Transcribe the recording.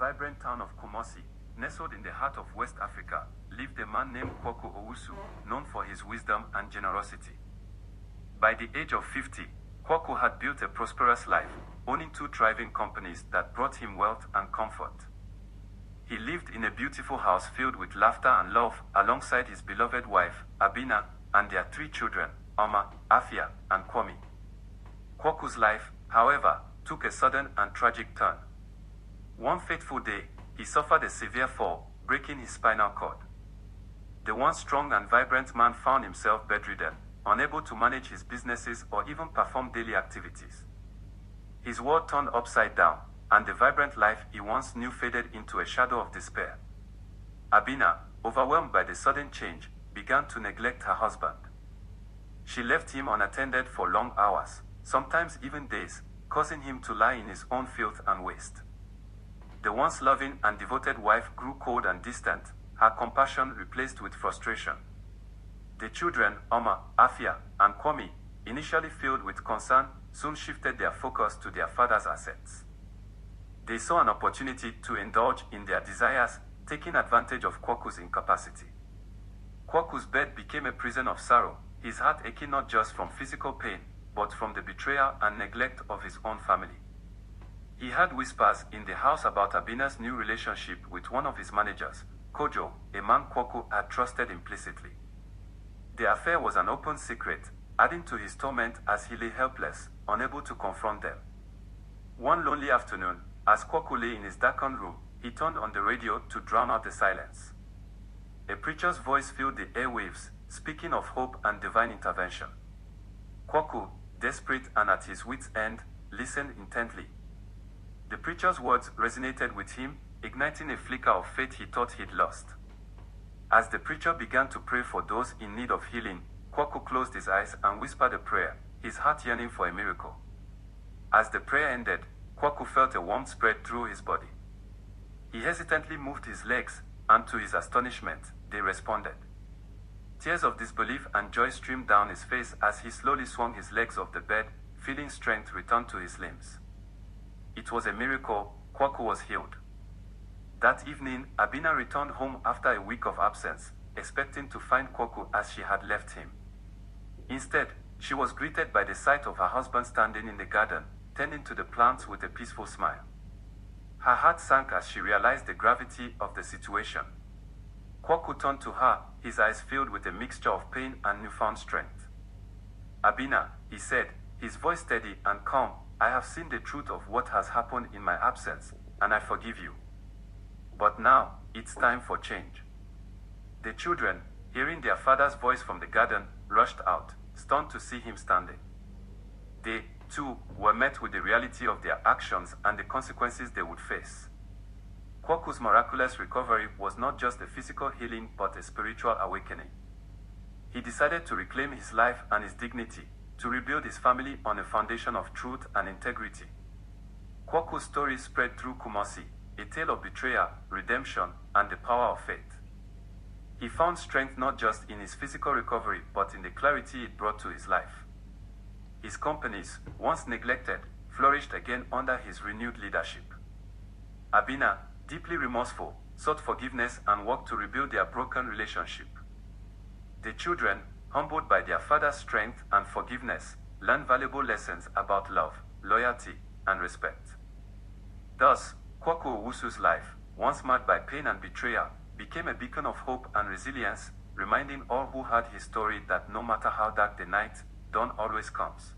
vibrant town of Kumasi, nestled in the heart of West Africa, lived a man named Kwaku Owusu, known for his wisdom and generosity. By the age of 50, Kwaku had built a prosperous life, owning 2 thriving companies that brought him wealth and comfort. He lived in a beautiful house filled with laughter and love alongside his beloved wife, Abina, and their 3 children, Oma, Afia, and Kwame. Kwaku's life, however, took a sudden and tragic turn. One fateful day, he suffered a severe fall, breaking his spinal cord. The once strong and vibrant man found himself bedridden, unable to manage his businesses or even perform daily activities. His world turned upside down, and the vibrant life he once knew faded into a shadow of despair. Abina, overwhelmed by the sudden change, began to neglect her husband. She left him unattended for long hours, sometimes even days, causing him to lie in his own filth and waste. The once loving and devoted wife grew cold and distant, her compassion replaced with frustration. The children, Oma, Afia, and Kwame, initially filled with concern, soon shifted their focus to their father's assets. They saw an opportunity to indulge in their desires, taking advantage of Kwaku's incapacity. Kwaku's bed became a prison of sorrow, his heart aching not just from physical pain, but from the betrayal and neglect of his own family. He heard whispers in the house about Abina's new relationship with one of his managers, Kojo, a man Kwaku had trusted implicitly. The affair was an open secret, adding to his torment as he lay helpless, unable to confront them. One lonely afternoon, as Kwaku lay in his darkened room, he turned on the radio to drown out the silence. A preacher's voice filled the airwaves, speaking of hope and divine intervention. Kwaku, desperate and at his wits' end, listened intently. The preacher's words resonated with him, igniting a flicker of faith he thought he'd lost. As the preacher began to pray for those in need of healing, Kwaku closed his eyes and whispered a prayer, his heart yearning for a miracle. As the prayer ended, Kwaku felt a warmth spread through his body. He hesitantly moved his legs, and to his astonishment, they responded. Tears of disbelief and joy streamed down his face as he slowly swung his legs off the bed, feeling strength return to his limbs. It was a miracle. Kwaku was healed. That evening, Abina returned home after a week of absence, expecting to find Kwaku as she had left him. Instead, she was greeted by the sight of her husband standing in the garden, tending to the plants with a peaceful smile. Her heart sank as she realized the gravity of the situation. Kwaku turned to her, his eyes filled with a mixture of pain and newfound strength. Abina, he said, his voice steady and calm, I have seen the truth of what has happened in my absence, and I forgive you. But now, it's time for change. The children, hearing their father's voice from the garden, rushed out, stunned to see him standing. They, too, were met with the reality of their actions and the consequences they would face. Kwaku's miraculous recovery was not just a physical healing but a spiritual awakening. He decided to reclaim his life and his dignity, to rebuild his family on a foundation of truth and integrity. Kwaku's story spread through Kumasi, a tale of betrayal, redemption, and the power of faith. He found strength not just in his physical recovery but in the clarity it brought to his life. His companies, once neglected, flourished again under his renewed leadership. Abina, deeply remorseful, sought forgiveness and worked to rebuild their broken relationship. The children, humbled by their father's strength and forgiveness, learned valuable lessons about love, loyalty, and respect. Thus, Kwaku Owusu's life, once marked by pain and betrayal, became a beacon of hope and resilience, reminding all who heard his story that no matter how dark the night, dawn always comes.